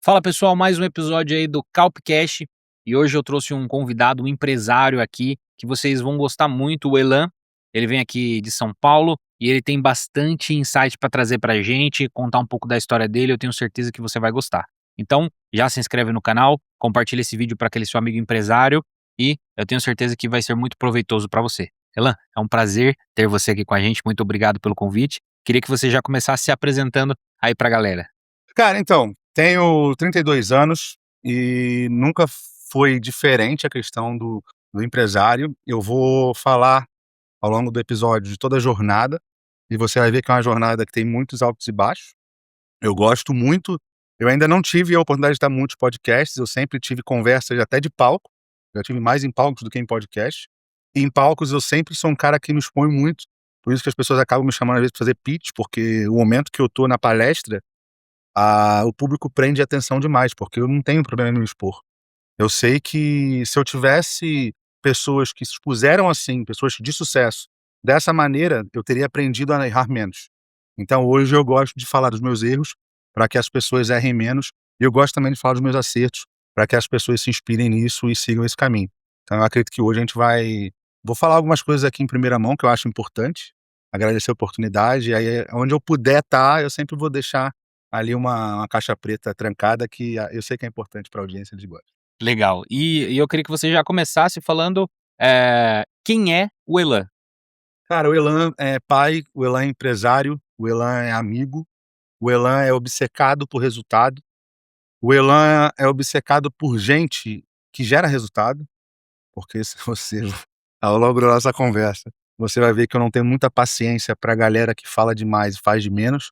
Fala pessoal, mais um episódio aí do Calpcast e hoje eu trouxe um convidado, um empresário aqui que vocês vão gostar muito, o Elan. Ele vem aqui de São Paulo e ele tem bastante insight para trazer pra gente, contar um pouco da história dele, eu tenho certeza que você vai gostar. Então, já se inscreve no canal, compartilha esse vídeo para aquele seu amigo empresário e eu tenho certeza que vai ser muito proveitoso para você. Elan, é um prazer ter você aqui com a gente, muito obrigado pelo convite. Queria que você já começasse se apresentando aí pra galera. Cara, então, tenho 32 anos e nunca foi diferente a questão do empresário. Eu vou falar ao longo do episódio de toda a jornada e você vai ver que é uma jornada que tem muitos altos e baixos. Eu gosto muito. Eu ainda não tive a oportunidade de estar em muitos podcasts, eu sempre tive conversas até de palco. Já tive mais em palcos do que em podcast. E em palcos eu sempre sou um cara que me expõe muito, por isso que as pessoas acabam me chamando às vezes para fazer pitch, porque o momento que eu tô na palestra o público prende atenção demais, porque eu não tenho problema em me expor. Eu sei que se eu tivesse pessoas que se expuseram assim, pessoas de sucesso, dessa maneira, eu teria aprendido a errar menos. Então hoje eu gosto de falar dos meus erros, para que as pessoas errem menos, e eu gosto também de falar dos meus acertos, para que as pessoas se inspirem nisso e sigam esse caminho. Então eu acredito que hoje a gente vai vou falar algumas coisas aqui em primeira mão que eu acho importante, agradecer a oportunidade, e aí onde eu puder estar, eu sempre vou deixar ali uma caixa preta trancada que eu sei que é importante para a audiência, eles gostam. Legal. E eu queria que você já começasse falando, quem é o Elan? Cara, o Elan é pai, o Elan é empresário, o Elan é amigo, o Elan é obcecado por resultado, o Elan é obcecado por gente que gera resultado, porque se você ao longo da nossa conversa, você vai ver que eu não tenho muita paciência pra galera que fala demais e faz de menos.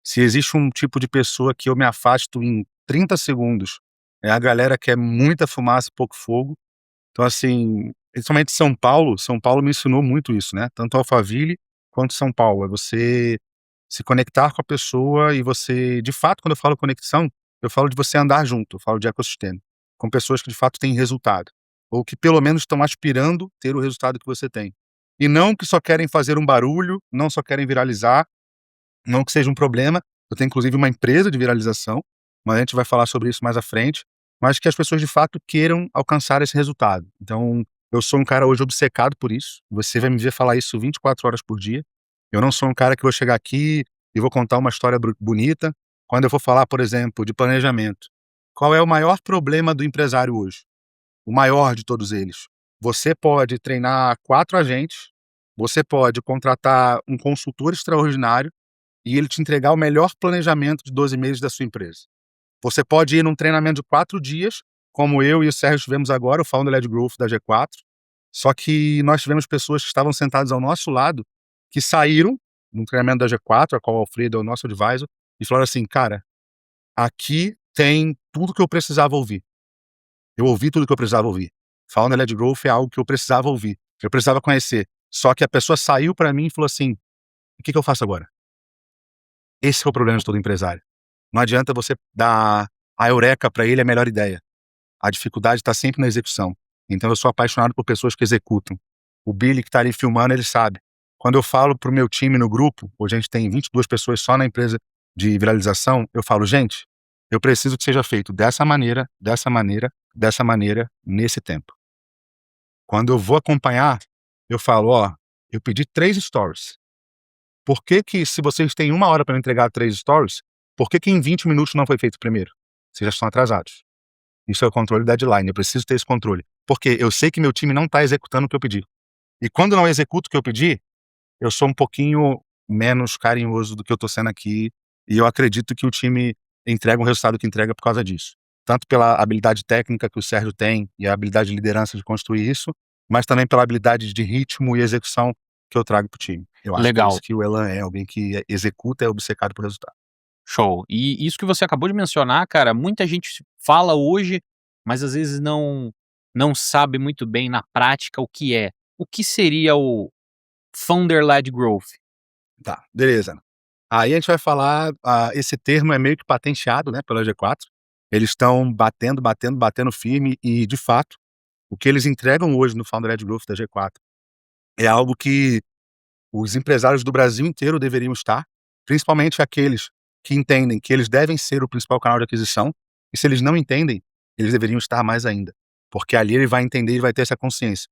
Se existe um tipo de pessoa que eu me afasto em 30 segundos, é a galera que é muita fumaça e pouco fogo. Então, assim, principalmente São Paulo me ensinou muito isso, né, tanto Alphaville quanto São Paulo, é você se conectar com a pessoa e você de fato, quando eu falo conexão, eu falo de você andar junto, eu falo de ecossistema, com pessoas que de fato têm resultado, ou que pelo menos estão aspirando ter o resultado que você tem. E não que só querem fazer um barulho, não só querem viralizar, não que seja um problema, eu tenho inclusive uma empresa de viralização, mas a gente vai falar sobre isso mais à frente, mas que as pessoas de fato queiram alcançar esse resultado. Então, eu sou um cara hoje obcecado por isso, você vai me ver falar isso 24 horas por dia. Eu não sou um cara que vou chegar aqui e vou contar uma história bonita. Quando eu for falar, por exemplo, de planejamento, qual é o maior problema do empresário hoje? O maior de todos eles. Você pode treinar 4 agentes, você pode contratar um consultor extraordinário e ele te entregar o melhor planejamento de 12 meses da sua empresa. Você pode ir num treinamento de 4 dias, como eu e o Sérgio tivemos agora, o Founder-led Growth da G4, só que nós tivemos pessoas que estavam sentadas ao nosso lado, que saíram num treinamento da G4, a qual o Alfredo é o nosso advisor, e falaram assim: "Cara, aqui tem tudo que eu precisava ouvir. Eu ouvi tudo que eu precisava ouvir. Founder-led Growth é algo que eu precisava ouvir, eu precisava conhecer". Só que a pessoa saiu para mim e falou assim: "O que que eu faço agora?". Esse é o problema de todo empresário. Não adianta você dar a eureka para ele, a melhor ideia. A dificuldade está sempre na execução. Então eu sou apaixonado por pessoas que executam. O Billy que está ali filmando, ele sabe. Quando eu falo para o meu time no grupo, hoje a gente tem 22 pessoas só na empresa de viralização, eu falo: "Gente, eu preciso que seja feito dessa maneira, dessa maneira, dessa maneira, nesse tempo". Quando eu vou acompanhar, eu falo: "Ó, eu pedi 3 stories. Por que que se vocês têm 1 hora para entregar 3 stories, por que que em 20 minutos não foi feito primeiro? Vocês já estão atrasados". Isso é o controle deadline, eu preciso ter esse controle. Porque eu sei que meu time não está executando o que eu pedi. E quando não executo o que eu pedi, eu sou um pouquinho menos carinhoso do que eu tô sendo aqui, e eu acredito que o time entrega o resultado que entrega por causa disso. Tanto pela habilidade técnica que o Sérgio tem, e a habilidade de liderança de construir isso, mas também pela habilidade de ritmo e execução que eu trago para o time. Eu acho que é isso Legal, que o Elan é, alguém que executa, é obcecado por resultado. show. E isso que você acabou de mencionar, cara, muita gente fala hoje, mas às vezes não sabe muito bem na prática o que é. O que seria o Founder-led Growth? Tá, beleza. Aí a gente vai falar, esse termo é meio que patenteado, né, pela G4. Eles estão batendo, batendo, batendo firme e, de fato, o que eles entregam hoje no Founder-led Growth da G4 é algo que os empresários do Brasil inteiro deveriam estar, principalmente aqueles que entendem que eles devem ser o principal canal de aquisição E se eles não entendem, eles deveriam estar mais ainda, porque ali ele vai entender e vai ter essa consciência.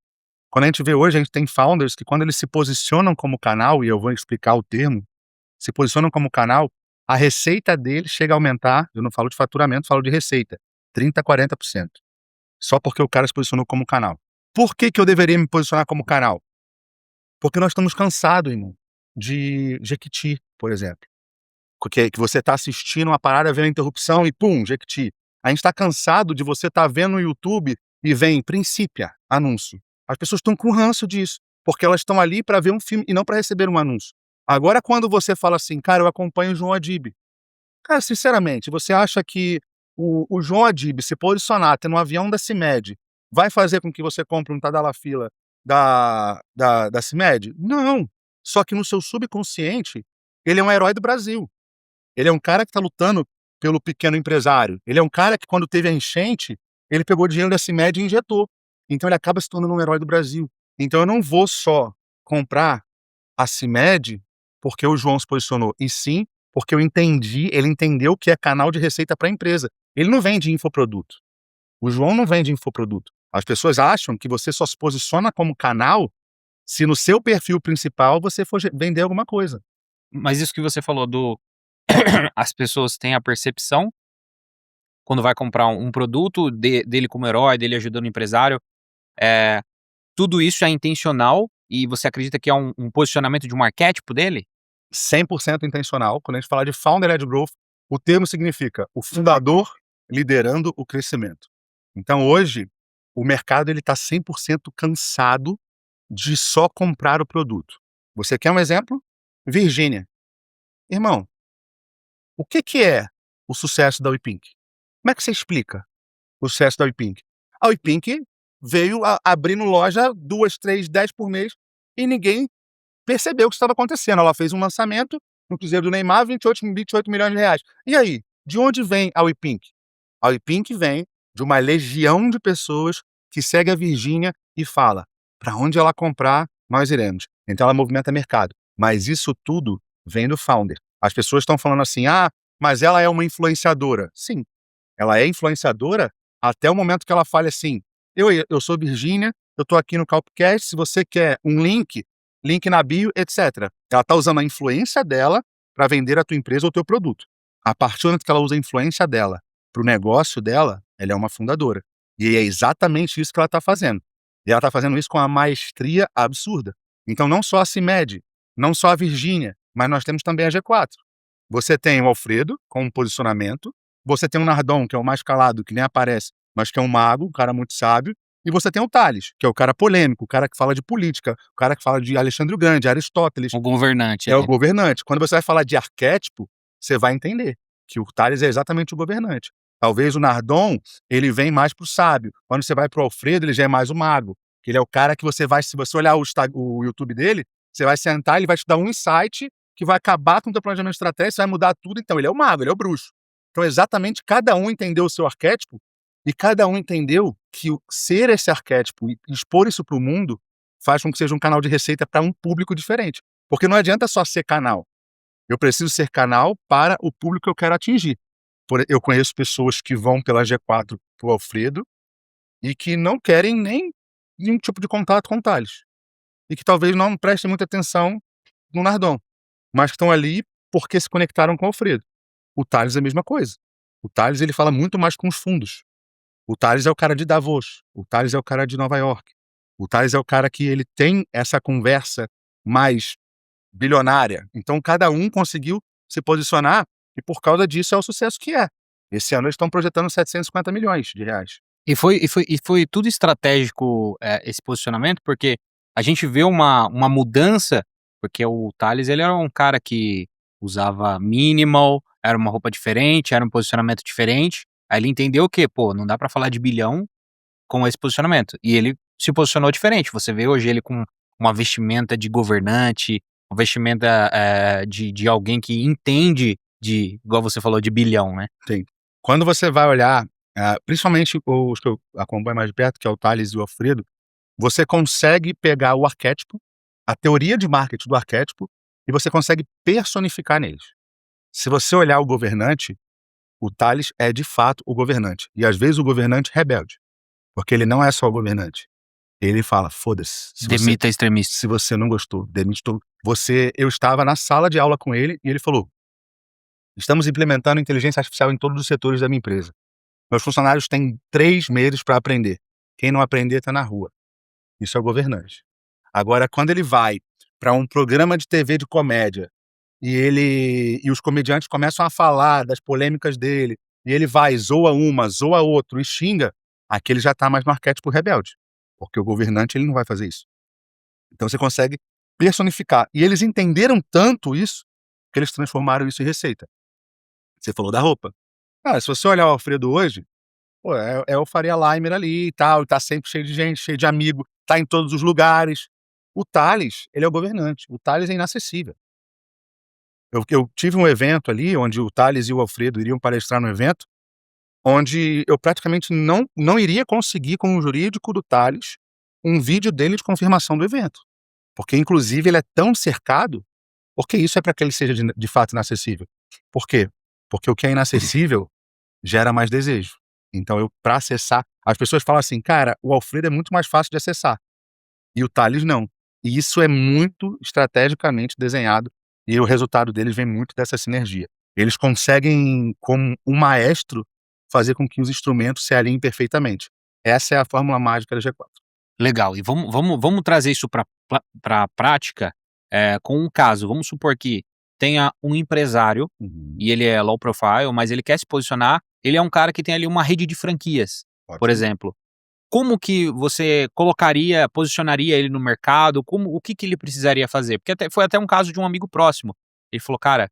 Quando a gente vê hoje, a gente tem founders que quando eles se posicionam como canal, e eu vou explicar o termo, se posicionam como canal, a receita deles chega a aumentar, eu não falo de faturamento, falo de receita, 30, 40%, só porque o cara se posicionou como canal. Por que que eu deveria me posicionar como canal? Porque nós estamos cansados, irmão, de Jequiti, por exemplo. Que você está assistindo uma parada, vê uma interrupção e pum, Jequiti. A gente está cansado de você estar vendo no YouTube e vem Princípia, anúncio. As pessoas estão com ranço disso, porque elas estão ali para ver um filme e não para receber um anúncio. Agora, quando você fala assim, cara, eu acompanho o João Adib. Cara, sinceramente, você acha que o João Adib se posicionar tendo um avião da CIMED vai fazer com que você compre um Tadalafila da CIMED? Não. Só que no seu subconsciente, ele é um herói do Brasil. Ele é um cara que está lutando pelo pequeno empresário. Ele é um cara que, quando teve a enchente, ele pegou dinheiro da CIMED e injetou. Então ele acaba se tornando um herói do Brasil. Então eu não vou só comprar a CIMED porque o João se posicionou, e sim porque ele entendeu que é canal de receita para a empresa. Ele não vende infoproduto. O João não vende infoproduto. As pessoas acham que você só se posiciona como canal se no seu perfil principal você for vender alguma coisa. Mas isso que você falou do as pessoas têm a percepção, quando vai comprar um produto dele como herói, dele ajudando o empresário, tudo isso é intencional e você acredita que é um posicionamento de um arquétipo dele? 100% intencional. Quando a gente fala de Founder-led Growth, o termo significa o fundador liderando o crescimento. Então hoje, o mercado está 100% cansado de só comprar o produto. Você quer um exemplo? Virgínia. Irmão, o que é o sucesso da WePink? Como é que você explica o sucesso da WePink? A WePink veio abrindo loja 2, 3, 10 por mês e ninguém percebeu o que estava acontecendo. Ela fez um lançamento no Cruzeiro do Neymar, 28 milhões de reais. E aí, de onde vem a WePink? A WePink vem de uma legião de pessoas que segue a Virgínia e fala, para onde ela comprar, nós iremos. Então ela movimenta mercado. Mas isso tudo vem do founder. As pessoas estão falando assim, mas ela é uma influenciadora. Sim, ela é influenciadora até o momento que ela fale assim, eu sou Virgínia, eu estou aqui no Calpcast, se você quer um link na bio, etc. Ela está usando a influência dela para vender a tua empresa ou o teu produto. A partir do momento que ela usa a influência dela para o negócio dela, ela é uma fundadora. E é exatamente isso que ela está fazendo. E ela está fazendo isso com uma maestria absurda. Então não só a CIMED, não só a Virgínia, mas nós temos também a G4. Você tem o Alfredo com um posicionamento, você tem o Nardon, que é o mais calado, que nem aparece, mas que é um mago, um cara muito sábio, e você tem o Tales, que é o cara polêmico, o cara que fala de política, o cara que fala de Alexandre o Grande, Aristóteles. O governante. É o governante. Quando você vai falar de arquétipo, você vai entender que o Tales é exatamente o governante. Talvez o Nardon, ele vem mais pro sábio. Quando você vai pro Alfredo, ele já é mais o mago. Que ele é o cara que você vai, se você olhar o YouTube dele, você vai sentar, ele vai te dar um insight que vai acabar com o teu planejamento estratégico, vai mudar tudo. Então, ele é o mago, ele é o bruxo. Então, exatamente, cada um entendeu o seu arquétipo e cada um entendeu que ser esse arquétipo e expor isso para o mundo faz com que seja um canal de receita para um público diferente. Porque não adianta só ser canal. Eu preciso ser canal para o público que eu quero atingir. Eu conheço pessoas que vão pela G4 para o Alfredo e que não querem nem nenhum tipo de contato com o Tales. E que talvez não prestem muita atenção no Nardon, mas que estão ali porque se conectaram com o Alfredo. O Tales é a mesma coisa. O Tales, ele fala muito mais com os fundos. O Tales é o cara de Davos. O Tales é o cara de Nova York. O Tales é o cara que ele tem essa conversa mais bilionária. Então, cada um conseguiu se posicionar e, por causa disso, é o sucesso que é. Esse ano eles estão projetando 750 milhões de reais. E foi tudo estratégico, esse posicionamento, porque a gente vê uma mudança, porque o Tales, ele era um cara que usava minimal, era uma roupa diferente, era um posicionamento diferente. Aí ele entendeu que, pô, não dá pra falar de bilhão com esse posicionamento. E ele se posicionou diferente. Você vê hoje ele com uma vestimenta de governante, uma vestimenta de alguém que entende igual você falou, de bilhão, né? Sim. Quando você vai olhar, principalmente os que eu acompanho mais de perto, que é o Tales e o Alfredo, você consegue pegar o arquétipo, a teoria de marketing do arquétipo, e você consegue personificar neles. Se você olhar o governante, o Tales é de fato o governante. E às vezes o governante rebelde. Porque ele não é só o governante. Ele fala, foda-se, Demita extremista. se você não gostou, demite todo. Eu estava na sala de aula com ele e ele falou, estamos implementando inteligência artificial em todos os setores da minha empresa. Meus funcionários têm 3 meses para aprender. Quem não aprender está na rua. Isso é o governante. Agora, quando ele vai para um programa de TV de comédia e os comediantes começam a falar das polêmicas dele, e ele vai, zoa uma, zoa outro e xinga, aqui ele já está mais no arquétipo rebelde. Porque o governante ele não vai fazer isso. Então você consegue personificar. E eles entenderam tanto isso que eles transformaram isso em receita. Você falou da roupa. Cara, se você olhar o Alfredo hoje, pô, é o Faria Limer ali e tal, e tá sempre cheio de gente, cheio de amigo, tá em todos os lugares. O Tales, ele é o governante. O Tales é inacessível. Eu tive um evento ali, onde o Tales e o Alfredo iriam palestrar no evento, onde eu praticamente não iria conseguir, com o jurídico do Tales, um vídeo dele de confirmação do evento. Porque, inclusive, ele é tão cercado, porque isso é para que ele seja de fato inacessível. Por quê? Porque o que é inacessível gera mais desejo. Então, para acessar, as pessoas falam assim, cara, o Alfredo é muito mais fácil de acessar, e o Tales não. E isso é muito estrategicamente desenhado, e o resultado deles vem muito dessa sinergia. Eles conseguem, como um maestro, fazer com que os instrumentos se alinhem perfeitamente. Essa é a fórmula mágica da G4. Legal, e vamos trazer isso para a prática, com um caso. Vamos supor que tenha um empresário, e ele é low profile, mas ele quer se posicionar, ele é um cara que tem ali uma rede de franquias, por Ótimo. exemplo. Como que você colocaria, posicionaria ele no mercado? O que ele precisaria fazer? Porque foi até um caso de um amigo próximo. Ele falou, cara,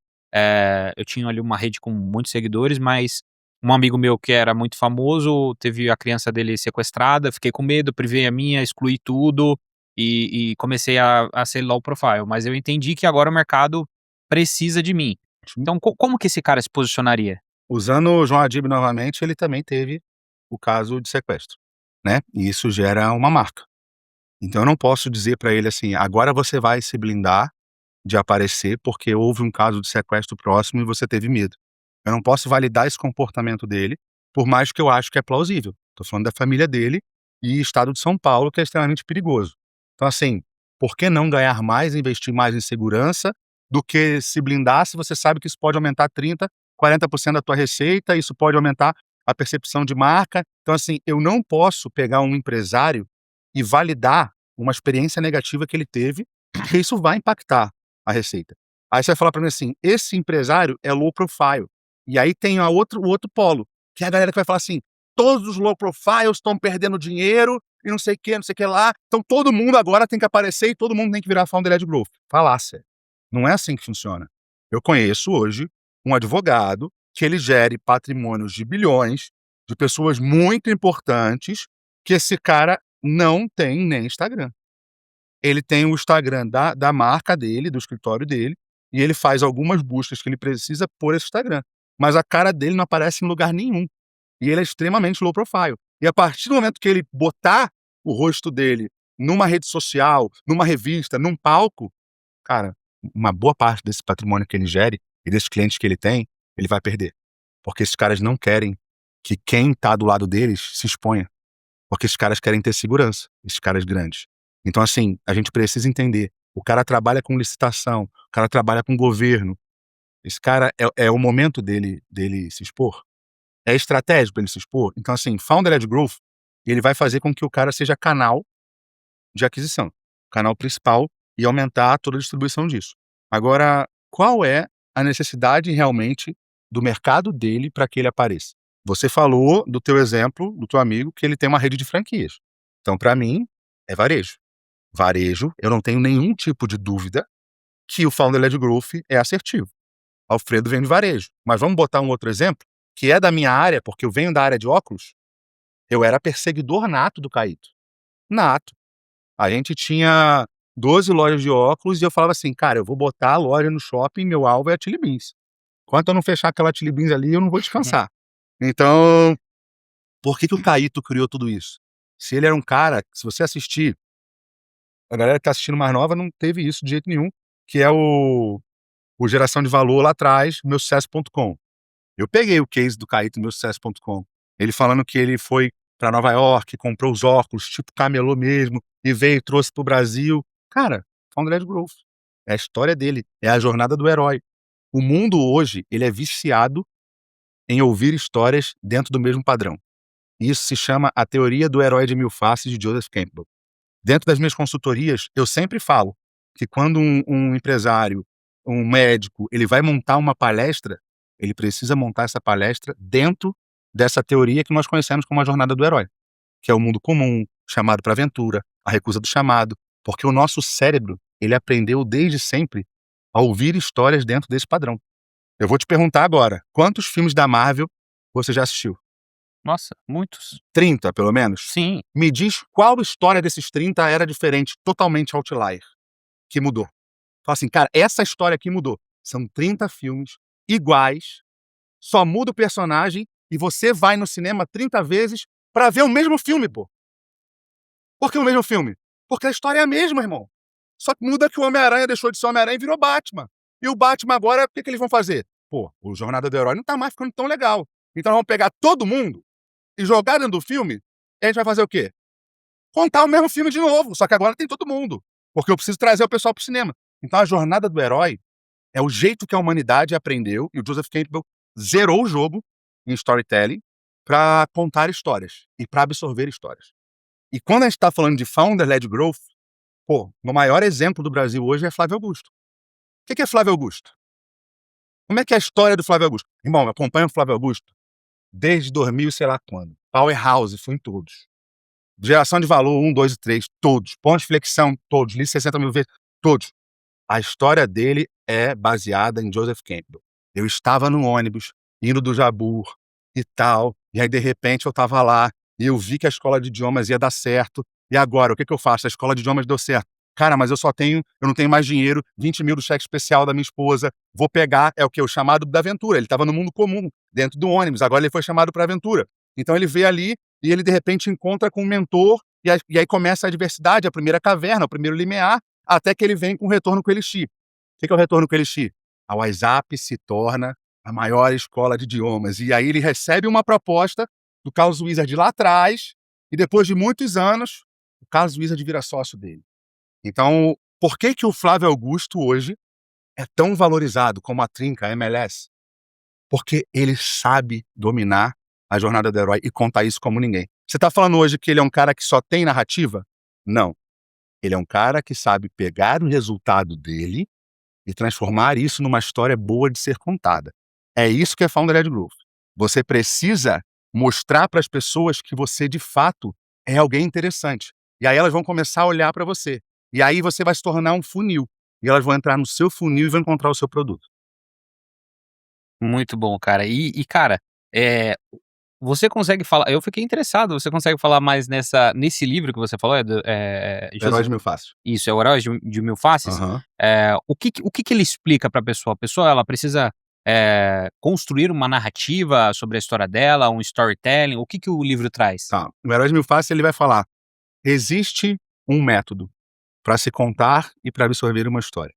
eu tinha ali uma rede com muitos seguidores, mas um amigo meu que era muito famoso teve a criança dele sequestrada, fiquei com medo, privei a minha, excluí tudo e comecei a ser low profile. Mas eu entendi que agora o mercado precisa de mim. Então, como que esse cara se posicionaria? Usando o João Adib novamente, ele também teve o caso de sequestro, né? E isso gera uma marca. Então eu não posso dizer para ele assim, agora você vai se blindar de aparecer porque houve um caso de sequestro próximo e você teve medo. Eu não posso validar esse comportamento dele, por mais que eu acho que é plausível. Tô falando da família dele e estado de São Paulo, que é extremamente perigoso. Então assim, por que não ganhar mais, investir mais em segurança, do que se blindar se você sabe que isso pode aumentar 30, 40% da tua receita, isso pode aumentar a percepção de marca. Então assim, eu não posso pegar um empresário e validar uma experiência negativa que ele teve, porque isso vai impactar a receita. Aí você vai falar para mim assim, esse empresário é low profile. E aí tem o outro polo, que é a galera que vai falar assim, todos os low profiles estão perdendo dinheiro e não sei o que lá, então todo mundo agora tem que aparecer e todo mundo tem que virar founder-led growth. Falácia. Não é assim que funciona. Eu conheço hoje um advogado que ele gere patrimônios de bilhões, de pessoas muito importantes, que esse cara não tem nem Instagram. Ele tem o Instagram da marca dele, do escritório dele, e ele faz algumas buscas que ele precisa por esse Instagram. Mas a cara dele não aparece em lugar nenhum. E ele é extremamente low profile. E a partir do momento que ele botar o rosto dele numa rede social, numa revista, num palco, cara, uma boa parte desse patrimônio que ele gere e desses clientes que ele tem, ele vai perder. Porque esses caras não querem que quem tá do lado deles se exponha. Porque esses caras querem ter segurança, esses caras grandes. Então, assim, a gente precisa entender. O cara trabalha com licitação, o cara trabalha com governo. Esse cara é o momento dele se expor. É estratégico pra ele se expor. Então, assim, Founder-led Growth, ele vai fazer com que o cara seja canal de aquisição, canal principal, e aumentar toda a distribuição disso. Agora, qual é a necessidade realmente do mercado dele para que ele apareça? Você falou do teu exemplo, do teu amigo, que ele tem uma rede de franquias. Então, para mim, é varejo. Varejo, eu não tenho nenhum tipo de dúvida que o Founder-led Growth é assertivo. Alfredo vem de varejo. Mas vamos botar um outro exemplo, que é da minha área, porque eu venho da área de óculos. Eu era perseguidor nato do Caíto. Nato. A gente tinha 12 lojas de óculos e eu falava assim, cara, eu vou botar a loja no shopping, meu alvo é a Chili Beans. Enquanto eu não fechar aquela Chili Beans ali, eu não vou descansar. Então, por que o Caíto criou tudo isso? Se ele era um cara, se você assistir, a galera que tá assistindo mais nova não teve isso de jeito nenhum, que é o Geração de Valor lá atrás, meu sucesso.com. Eu peguei o case do Caíto no meusucesso.com. Ele falando que ele foi para Nova York, comprou os óculos, tipo camelô mesmo, e veio e trouxe pro Brasil. Cara, Foundry Growth. É a história dele, é a jornada do herói. O mundo hoje, ele é viciado em ouvir histórias dentro do mesmo padrão. Isso se chama a teoria do herói de mil faces de Joseph Campbell. Dentro das minhas consultorias, eu sempre falo que quando um empresário, um médico, ele vai montar uma palestra, ele precisa montar essa palestra dentro dessa teoria que nós conhecemos como a jornada do herói, que é o mundo comum, chamado para aventura, a recusa do chamado, porque o nosso cérebro, ele aprendeu desde sempre a ouvir histórias dentro desse padrão. Eu vou te perguntar agora, quantos filmes da Marvel você já assistiu? Nossa, muitos. 30, pelo menos? Sim. Me diz qual história desses 30 era diferente, totalmente outlier, que mudou. Fala assim, cara, essa história aqui mudou. São 30 filmes iguais, só muda o personagem e você vai no cinema 30 vezes pra ver o mesmo filme, pô. Por que o mesmo filme? Porque a história é a mesma, irmão. Só que muda que o Homem-Aranha deixou de ser Homem-Aranha e virou Batman. E o Batman agora, o que eles vão fazer? Pô, o Jornada do Herói não tá mais ficando tão legal. Então vamos pegar todo mundo e jogar dentro do filme, e a gente vai fazer o quê? Contar o mesmo filme de novo, só que agora tem todo mundo. Porque eu preciso trazer o pessoal pro cinema. Então a jornada do herói é o jeito que a humanidade aprendeu, e o Joseph Campbell zerou o jogo em storytelling para contar histórias e para absorver histórias. E quando a gente está falando de founder-led growth, pô, o maior exemplo do Brasil hoje é Flávio Augusto. O que é Flávio Augusto? Como é que é a história do Flávio Augusto? Irmão, eu acompanho o Flávio Augusto desde 2000, sei lá quando. Powerhouse, fui em todos. Geração de valor 1, 2 e 3, todos. Pontos de flexão, todos. Li 60 mil vezes, todos. A história dele é baseada em Joseph Campbell. Eu estava no ônibus, indo do Jabur e tal, e aí de repente eu estava lá e eu vi que a escola de idiomas ia dar certo. E agora, o que eu faço? A escola de idiomas deu certo. Cara, mas eu não tenho mais dinheiro, 20 mil do cheque especial da minha esposa, vou pegar, é o que? O chamado da aventura. Ele estava no mundo comum, dentro do ônibus, agora ele foi chamado para aventura. Então ele vê ali e ele de repente encontra com um mentor, e aí começa a adversidade, a primeira caverna, o primeiro limiar, até que ele vem com o retorno com o Elixir. O que é o retorno com o Elixir? A WhatsApp se torna a maior escola de idiomas. E aí ele recebe uma proposta do Carlos Wizard lá atrás, e depois de muitos anos, o Carlos Wizard vira sócio dele. Então, por que o Flávio Augusto hoje é tão valorizado como a Trinca, a MLS? Porque ele sabe dominar a jornada do herói e contar isso como ninguém. Você está falando hoje que ele é um cara que só tem narrativa? Não. Ele é um cara que sabe pegar o resultado dele e transformar isso numa história boa de ser contada. É isso que é Founder-led Growth. Você precisa mostrar para as pessoas que você, de fato, é alguém interessante. E aí elas vão começar a olhar para você. E aí você vai se tornar um funil. E elas vão entrar no seu funil e vão encontrar o seu produto. Muito bom, cara. Cara, você consegue falar, eu fiquei interessado, você consegue falar mais nesse livro que você falou? Herói de mil faces. Isso, é o Herói de Mil Faces? Aham. O que ele explica pra pessoa? A pessoa, ela precisa, construir uma narrativa sobre a história dela, um storytelling? O que o livro traz? Tá. O Herói de Mil Faces, ele vai falar: existe um método para se contar e para absorver uma história.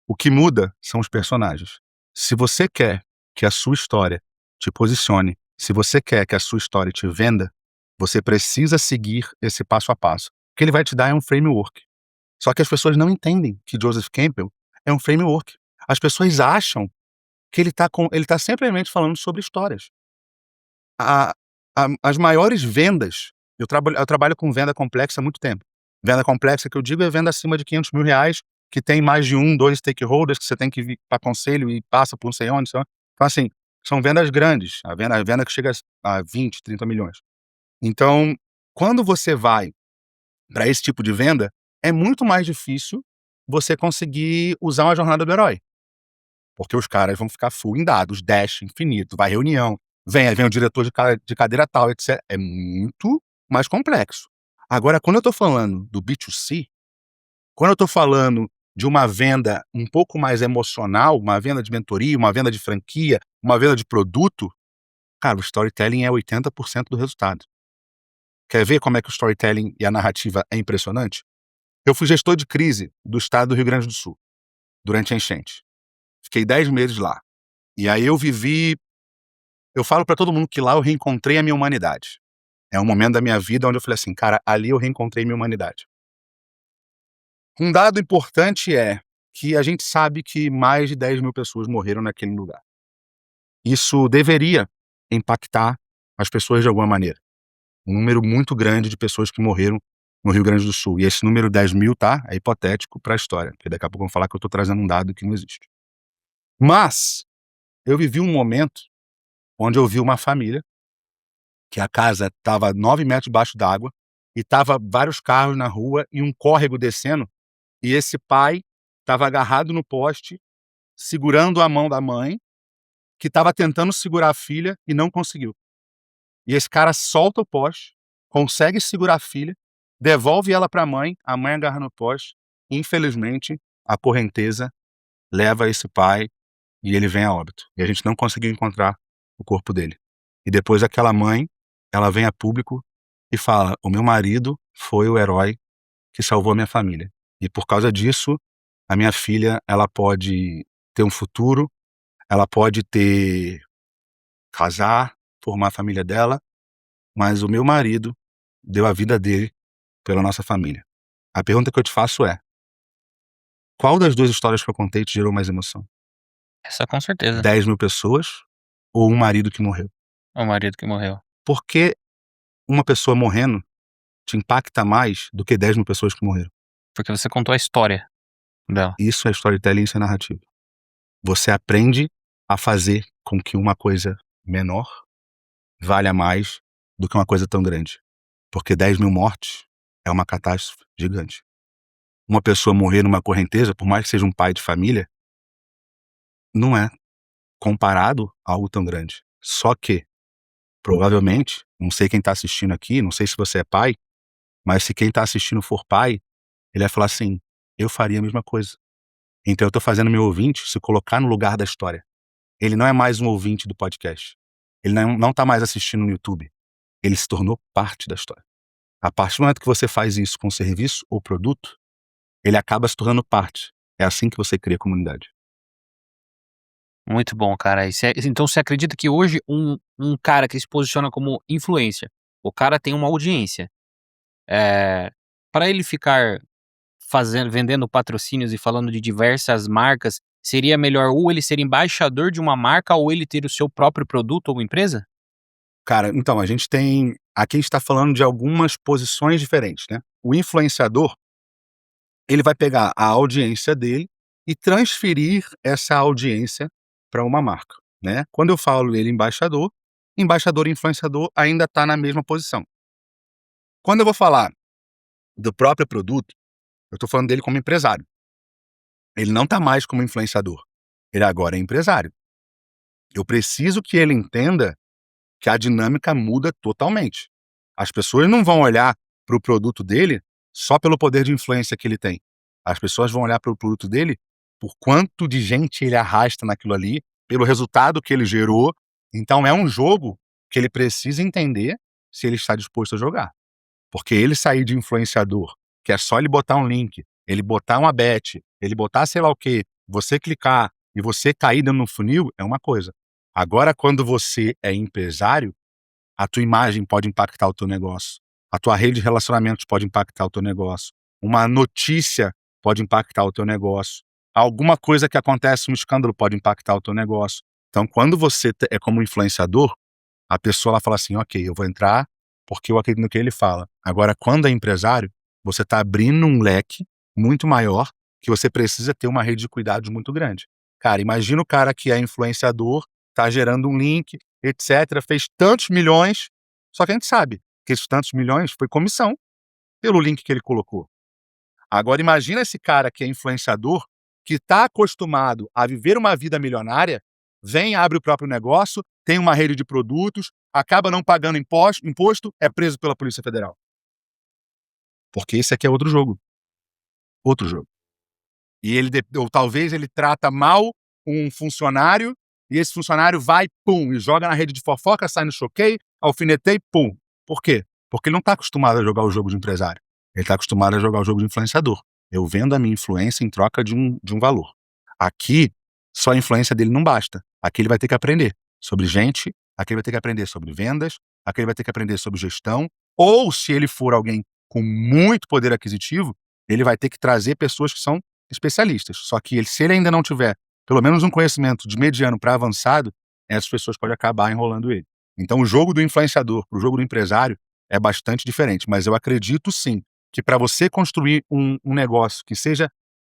O que muda são os personagens. Se você quer que a sua história te posicione, se você quer que a sua história te venda, você precisa seguir esse passo a passo. O que ele vai te dar é um framework. Só que as pessoas não entendem que Joseph Campbell é um framework. As pessoas acham que ele tá simplesmente falando sobre histórias. As maiores vendas, eu trabalho com venda complexa há muito tempo. Venda complexa que eu digo é venda acima de R$ 500 mil, que tem mais de 1, 2 stakeholders, que você tem que vir para conselho e passa por não sei onde. Então, assim, são vendas grandes, a venda que chega a 20, 30 milhões. Então, quando você vai para esse tipo de venda, é muito mais difícil você conseguir usar uma jornada do herói. Porque os caras vão ficar full em dados, dash infinito, vai reunião, vem o diretor de cadeira tal, etc. É muito mais complexo. Agora, quando eu estou falando do B2C, quando eu estou falando de uma venda um pouco mais emocional, uma venda de mentoria, uma venda de franquia, uma venda de produto, cara, o storytelling é 80% do resultado. Quer ver como é que o storytelling e a narrativa é impressionante? Eu fui gestor de crise do estado do Rio Grande do Sul, durante a enchente. Fiquei 10 meses lá. E aí eu vivi Eu falo pra todo mundo que lá eu reencontrei a minha humanidade. É um momento da minha vida onde eu falei assim: "Cara, ali eu reencontrei minha humanidade". Um dado importante é que a gente sabe que mais de 10.000 pessoas morreram naquele lugar. Isso deveria impactar as pessoas de alguma maneira. Um número muito grande de pessoas que morreram no Rio Grande do Sul. E esse número 10.000, tá, é hipotético pra história, porque daqui a pouco vão falar que eu tô trazendo um dado que não existe. Mas eu vivi um momento onde eu vi uma família que a casa estava 9 metros debaixo d'água e estava vários carros na rua e um córrego descendo, e esse pai estava agarrado no poste, segurando a mão da mãe, que estava tentando segurar a filha e não conseguiu. E esse cara solta o poste, consegue segurar a filha, devolve ela para a mãe agarra no poste, e infelizmente a correnteza leva esse pai e ele vem a óbito. E a gente não conseguiu encontrar o corpo dele. E depois aquela mãe, ela vem a público e fala: "O meu marido foi o herói que salvou a minha família. E por causa disso, a minha filha, ela pode ter um futuro, ela pode casar, formar a família dela, mas o meu marido deu a vida dele pela nossa família". A pergunta que eu te faço é: qual das 2 histórias que eu contei te gerou mais emoção? Essa com certeza. 10.000 pessoas ou um marido que morreu? O marido que morreu. Por que uma pessoa morrendo te impacta mais do que 10.000 pessoas que morreram? Porque você contou a história dela. Isso é storytelling, isso é narrativa. Você aprende a fazer com que uma coisa menor valha mais do que uma coisa tão grande. Porque 10.000 mortes é uma catástrofe gigante. Uma pessoa morrer numa correnteza, por mais que seja um pai de família, não é comparado a algo tão grande. Só que, provavelmente, não sei quem está assistindo aqui, não sei se você é pai, mas se quem está assistindo for pai, ele vai falar assim: eu faria a mesma coisa. Então eu estou fazendo meu ouvinte se colocar no lugar da história. Ele não é mais um ouvinte do podcast. Ele não está mais assistindo no YouTube. Ele se tornou parte da história. A partir do momento que você faz isso com serviço ou produto, ele acaba se tornando parte. É assim que você cria comunidade. Muito bom, cara. Então você acredita que hoje um cara que se posiciona como influencer, o cara tem uma audiência, para ele ficar vendendo patrocínios e falando de diversas marcas, seria melhor ou ele ser embaixador de uma marca ou ele ter o seu próprio produto ou empresa? Cara, então, a gente tem. Aqui a gente está falando de algumas posições diferentes, né? O influenciador, ele vai pegar a audiência dele e transferir essa audiência para uma marca, né? Quando eu falo ele embaixador e influenciador ainda está na mesma posição. Quando eu vou falar do próprio produto, eu estou falando dele como empresário. Ele não está mais como influenciador. Ele agora é empresário. Eu preciso que ele entenda que a dinâmica muda totalmente. As pessoas não vão olhar para o produto dele só pelo poder de influência que ele tem. As pessoas vão olhar para o produto dele por quanto de gente ele arrasta naquilo ali, pelo resultado que ele gerou. Então é um jogo que ele precisa entender se ele está disposto a jogar. Porque ele sair de influenciador, que é só ele botar um link, ele botar uma bet, ele botar sei lá o quê, você clicar e você cair dentro do funil, é uma coisa. Agora, quando você é empresário, a tua imagem pode impactar o teu negócio. A tua rede de relacionamentos pode impactar o teu negócio. Uma notícia pode impactar o teu negócio. Alguma coisa que acontece, um escândalo pode impactar o teu negócio. Então, quando você é como influenciador, a pessoa ela fala assim: ok, eu vou entrar porque eu acredito no que ele fala. Agora, quando é empresário, você está abrindo um leque muito maior que você precisa ter uma rede de cuidados muito grande. Cara, imagina o cara que é influenciador, está gerando um link, etc., fez tantos milhões, só que a gente sabe que esses tantos milhões foi comissão pelo link que ele colocou. Agora imagina esse cara que é influenciador, que está acostumado a viver uma vida milionária, vem, abre o próprio negócio, tem uma rede de produtos, acaba não pagando imposto, é preso pela Polícia Federal. Porque esse aqui é outro jogo. Outro jogo. E ou talvez ele trata mal um funcionário, e esse funcionário vai, pum, e joga na rede de fofoca, sai no choquei, alfinetei, pum. Por quê? Porque ele não está acostumado a jogar o jogo de empresário. Ele está acostumado a jogar o jogo de influenciador. Eu vendo a minha influência em troca de um valor. Aqui, só a influência dele não basta. Aqui ele vai ter que aprender sobre gente, aquele vai ter que aprender sobre vendas, aquele vai ter que aprender sobre gestão, ou se ele for alguém com muito poder aquisitivo, ele vai ter que trazer pessoas que são especialistas. Só que se ele ainda não tiver pelo menos um conhecimento de mediano para avançado, essas pessoas podem acabar enrolando ele. Então o jogo do influenciador para o jogo do empresário é bastante diferente, mas eu acredito sim que para você construir um negócio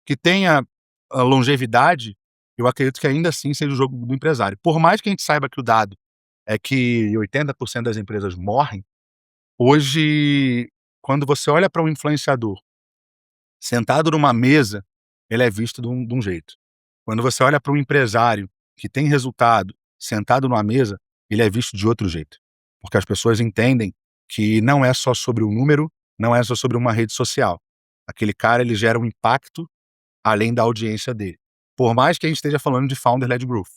que tenha longevidade, eu acredito que ainda assim seja o jogo do empresário. Por mais que a gente saiba que o dado é que 80% das empresas morrem, hoje, quando você olha para um influenciador sentado numa mesa, ele é visto de um jeito. Quando você olha para um empresário que tem resultado sentado numa mesa, ele é visto de outro jeito. Porque as pessoas entendem que não é só sobre o número, não é só sobre uma rede social. Aquele cara, ele gera um impacto além da audiência dele. Por mais que a gente esteja falando de founder-led growth.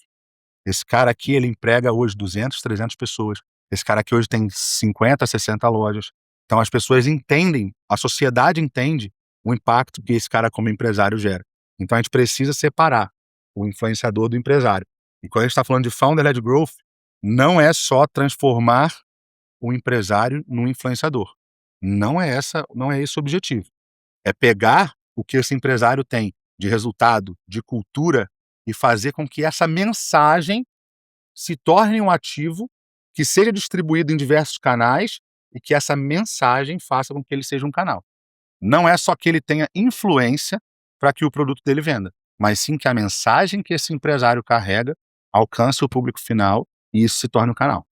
Esse cara aqui, ele emprega hoje 200, 300 pessoas. Esse cara aqui hoje tem 50, 60 lojas. Então as pessoas entendem, a sociedade entende o impacto que esse cara como empresário gera. Então a gente precisa separar o influenciador do empresário. E quando a gente está falando de founder-led growth, não é só transformar o empresário num influenciador. Não é esse o objetivo. É pegar o que esse empresário tem de resultado, de cultura, e fazer com que essa mensagem se torne um ativo que seja distribuído em diversos canais e que essa mensagem faça com que ele seja um canal. Não é só que ele tenha influência para que o produto dele venda, mas sim que a mensagem que esse empresário carrega alcance o público final e isso se torne um canal.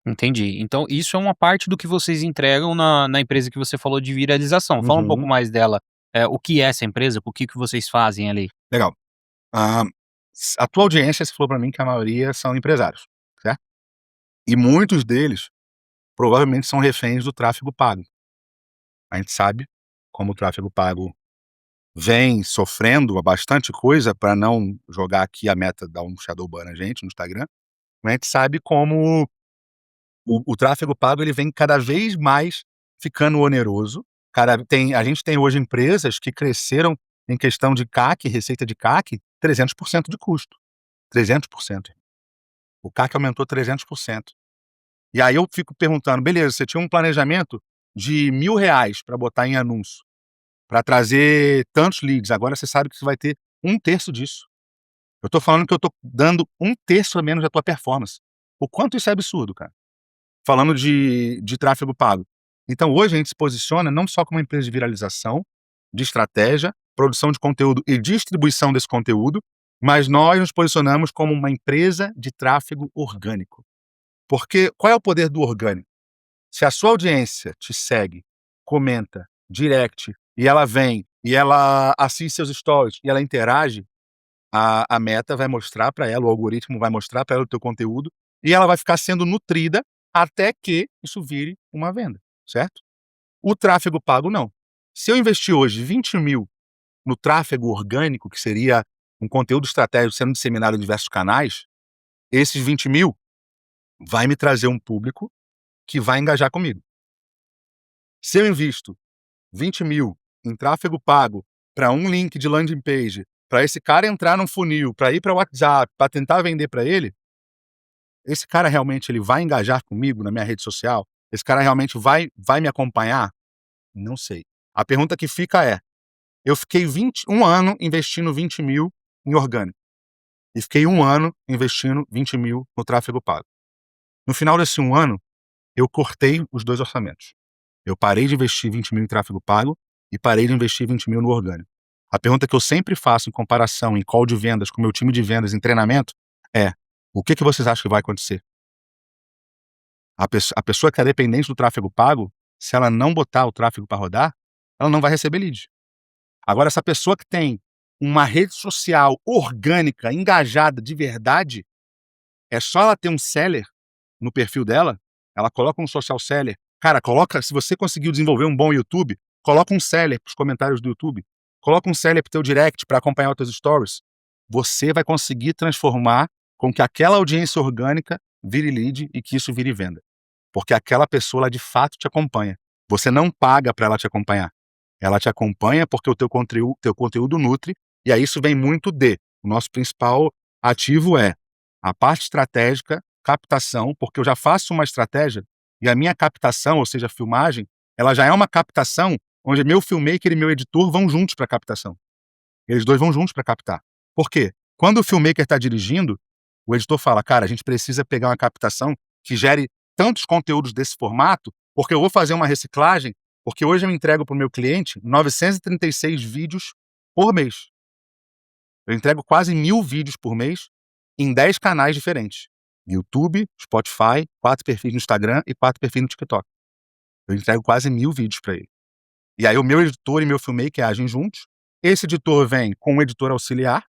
Entendi. Então isso é uma parte do que vocês entregam na empresa que você falou de viralização. Fala um pouco Uhum. mais dela, o que é essa empresa, o que vocês fazem ali? Legal. Ah, a tua audiência, você falou para mim que a maioria são empresários, certo? E muitos deles provavelmente são reféns do tráfego pago. A gente sabe como o tráfego pago vem sofrendo bastante coisa para não jogar aqui a meta, dar um shadow ban na gente no Instagram, mas a gente sabe como o tráfego pago ele vem cada vez mais ficando oneroso. A gente tem hoje empresas que cresceram em questão de CAC, receita de CAC, 300% de custo. 300%. O CAC aumentou 300%. E aí eu fico perguntando, beleza, você tinha um planejamento de R$ 1.000 para botar em anúncio, para trazer tantos leads, agora você sabe que você vai ter 1/3 disso. Eu tô falando que eu tô dando 1/3 a menos da tua performance. O quanto isso é absurdo, cara. Falando de tráfego pago. Então hoje a gente se posiciona não só como uma empresa de viralização, de estratégia, produção de conteúdo e distribuição desse conteúdo, mas nós nos posicionamos como uma empresa de tráfego orgânico. Porque qual é o poder do orgânico? Se a sua audiência te segue, comenta, direct, e ela vem, e ela assiste seus stories, e ela interage, a meta vai mostrar para ela, o algoritmo vai mostrar para ela o teu conteúdo, e ela vai ficar sendo nutrida até que isso vire uma venda, certo? O tráfego pago não. Se eu investir hoje 20 mil no tráfego orgânico, que seria um conteúdo estratégico sendo disseminado em diversos canais, esses 20 mil vai me trazer um público que vai engajar comigo. Se eu invisto 20 mil em tráfego pago para um link de landing page, para esse cara entrar num funil, para ir para o WhatsApp, para tentar vender para ele, esse cara realmente ele vai engajar comigo na minha rede social? Esse cara realmente vai me acompanhar? Não sei. A pergunta que fica é, eu fiquei um ano investindo 20 mil em orgânico e fiquei um ano investindo 20 mil no tráfego pago. No final desse um ano, eu cortei os dois orçamentos. Eu parei de investir 20 mil em tráfego pago e parei de investir 20 mil no orgânico. A pergunta que eu sempre faço em comparação, em call de vendas, com o meu time de vendas, em treinamento, é: o que vocês acham que vai acontecer? A pessoa que é dependente do tráfego pago, se ela não botar o tráfego para rodar, ela não vai receber lead. Agora, essa pessoa que tem uma rede social orgânica, engajada de verdade, é só ela ter um seller no perfil dela, ela coloca um social seller. Cara, se você conseguiu desenvolver um bom YouTube, coloca um seller pros comentários do YouTube. Coloca um seller pro teu direct para acompanhar os teus stories. Você vai conseguir transformar com que aquela audiência orgânica vire lead e que isso vire venda. Porque aquela pessoa, ela de fato te acompanha. Você não paga para ela te acompanhar. Ela te acompanha porque o teu conteúdo nutre, e aí isso vem muito o nosso principal ativo é a parte estratégica captação, porque eu já faço uma estratégia e a minha captação, ou seja, a filmagem, ela já é uma captação onde meu filmmaker e meu editor vão juntos para a captação. Eles dois vão juntos para captar. Por quê? Quando o filmmaker está dirigindo, o editor fala, cara, a gente precisa pegar uma captação que gere tantos conteúdos desse formato, porque eu vou fazer uma reciclagem, porque hoje eu entrego para o meu cliente 936 vídeos por mês. Eu entrego quase 1000 vídeos por mês em 10 canais diferentes. YouTube, Spotify, 4 perfis no Instagram e 4 perfis no TikTok. Eu entrego quase 1000 vídeos para ele. E aí o meu editor e meu filmmaker agem juntos. Esse editor vem com um editor auxiliar.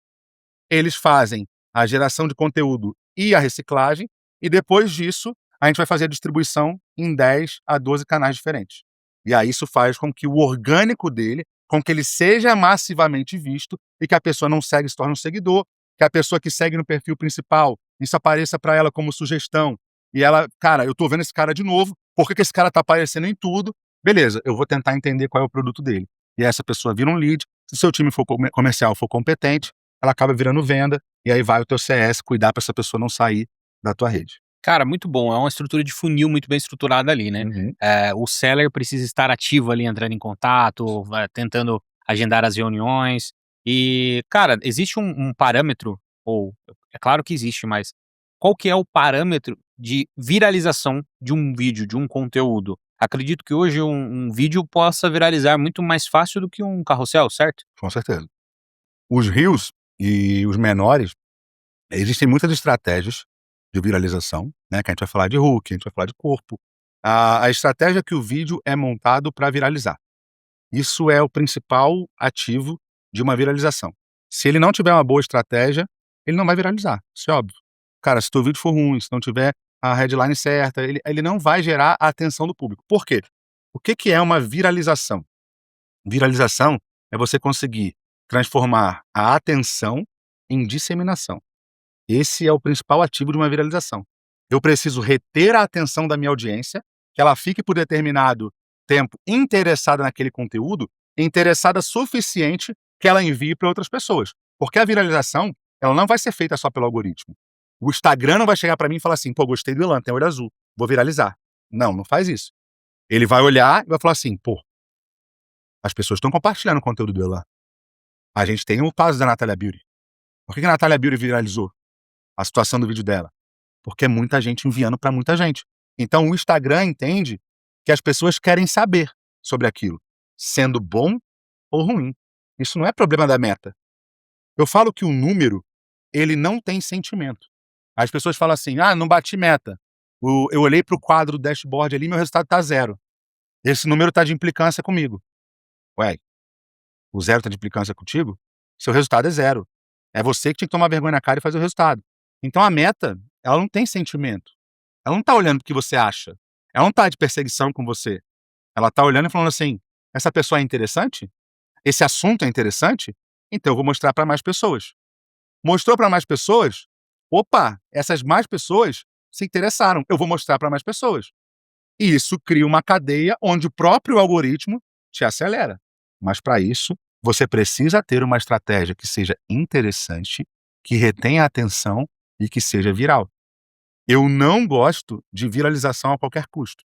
Eles fazem a geração de conteúdo e a reciclagem. E depois disso, a gente vai fazer a distribuição em 10 a 12 canais diferentes. E aí isso faz com que o orgânico dele, com que ele seja massivamente visto e que a pessoa não segue se torne um seguidor, que a pessoa que segue no perfil principal, isso apareça para ela como sugestão. E ela, cara, eu tô vendo esse cara de novo, por que esse cara tá aparecendo em tudo? Beleza, eu vou tentar entender qual é o produto dele. E essa pessoa vira um lead, se o seu time for comercial for competente, ela acaba virando venda, e aí vai o teu CS cuidar para essa pessoa não sair da tua rede. Cara, muito bom. É uma estrutura de funil muito bem estruturada ali, né? Uhum. O seller precisa estar ativo ali, entrando em contato, tentando agendar as reuniões. E, cara, existe um parâmetro, ou é claro que existe, mas qual que é o parâmetro de viralização de um vídeo, de um conteúdo? Acredito que hoje um vídeo possa viralizar muito mais fácil do que um carrossel, certo? Com certeza. Os reels e os menores, existem muitas estratégias de viralização, né, que a gente vai falar de hook, a gente vai falar de corpo. A estratégia que o vídeo é montado para viralizar. Isso é o principal ativo de uma viralização. Se ele não tiver uma boa estratégia, ele não vai viralizar, isso é óbvio. Cara, se teu vídeo for ruim, se não tiver a headline certa, ele não vai gerar a atenção do público. Por quê? O que que é uma viralização? Viralização é você conseguir transformar a atenção em disseminação. Esse é o principal ativo de uma viralização. Eu preciso reter a atenção da minha audiência, que ela fique por determinado tempo interessada naquele conteúdo, interessada suficiente que ela envie para outras pessoas. Porque a viralização, ela não vai ser feita só pelo algoritmo. O Instagram não vai chegar para mim e falar assim, pô, gostei do Elan, tem olho azul, vou viralizar. Não, não faz isso. Ele vai olhar e vai falar assim, pô, as pessoas estão compartilhando o conteúdo do Elan. A gente tem o caso da Natália Beauty. Por que a Natália Beauty viralizou a situação do vídeo dela? Porque é muita gente enviando para muita gente. Então o Instagram entende que as pessoas querem saber sobre aquilo, sendo bom ou ruim. Isso não é problema da meta. Eu falo que o número, ele não tem sentimento. As pessoas falam assim, ah, não bati meta. Eu olhei para o quadro do dashboard ali, meu resultado está 0. Esse número está de implicância comigo. Ué, o 0 está de implicância contigo? Seu resultado é 0. É você que tinha que tomar vergonha na cara e fazer o resultado. Então a meta, ela não tem sentimento. Ela não tá olhando o que você acha. Ela não tá de perseguição com você. Ela tá olhando e falando assim, essa pessoa é interessante? Esse assunto é interessante? Então eu vou mostrar para mais pessoas. Mostrou para mais pessoas? Opa, essas mais pessoas se interessaram. Eu vou mostrar para mais pessoas. E isso cria uma cadeia onde o próprio algoritmo te acelera. Mas para isso, você precisa ter uma estratégia que seja interessante, que retenha a atenção e que seja viral. Eu não gosto de viralização a qualquer custo.